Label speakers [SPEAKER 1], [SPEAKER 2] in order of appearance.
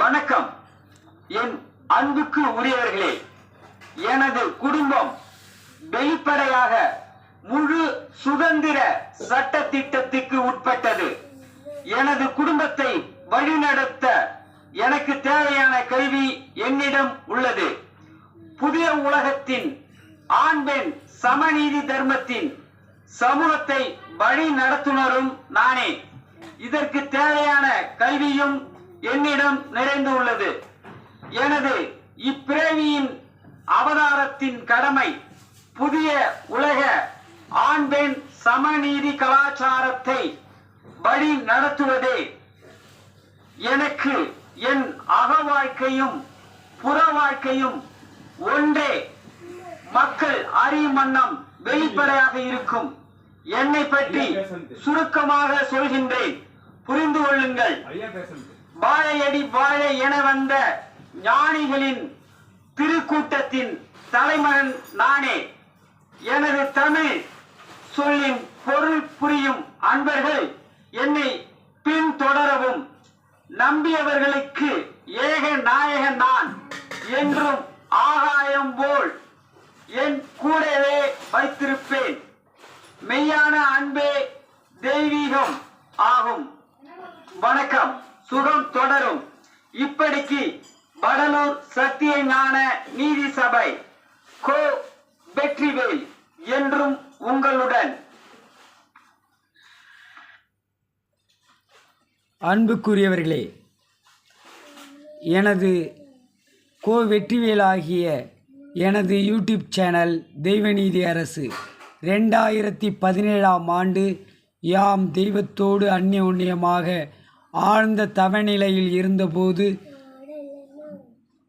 [SPEAKER 1] வணக்கம். என் அன்புக்கு உரியவர்களே, எனது குடும்பம் வெளிப்படையாக முழு சுதந்திர சட்ட திட்டத்துக்கு உட்பட்டது. எனது குடும்பத்தை வழிநடத்த எனக்கு தேவையான கல்வி என்னிடம் உள்ளது. புதிய உலகத்தின் ஆண் பெண் சமநீதி தர்மத்தின் சமூகத்தை வழி நடத்துனரும் நானே. இதற்கு தேவையான கல்வியும் என்னிடம் நிறைந்து உள்ளது. எனது இப்பிறவியின் அவதாரத்தின் கடமை புதிய உலக ஆண் பெண் சமநீதி கலாச்சாரத்தை வழி நடத்துவதே. எனக்கு என் அக வாழ்க்கையும் புற வாழ்க்கையும் ஒன்றே. மக்கள் அறியும் வண்ணம் வெளிப்படையாக இருக்கும். என்னை பற்றி சுருக்கமாக சொல்கின்றேன், புரிந்து கொள்ளுங்கள். வாழையடி வாழை என வந்த ஞானிகளின் திருக்கூட்டத்தின் தலைமகன் நானே. எனது தமிழ் சொல்லின் பொருள் புரியும் அன்பர்கள் என்னை பின்தொடரவும், நம்பியவர்களுக்கு ஏக நாயகன் நான் என்றும் ஆகாயம் போல் என் கூடவே வைத்திருப்பேன். மெய்யான அன்பே தெய்வீகம் ஆகும். வணக்கம். சுகம் தொடரும். இப்படிக்கு வடலூர் சத்திய ஞான நீதி சபை கோ வெற்றிவேல் என்றும் உங்களுடன்.
[SPEAKER 2] அன்புக்குரியவர்களே, எனது கோ வெற்றிவேலாகிய எனது யூடியூப் சேனல் தெய்வநீதி அரசு 2017ஆம் ஆண்டு யாம் தெய்வத்தோடு அந்யோன்யமாக ஆழ்ந்த தவநிலையில் இருந்தபோது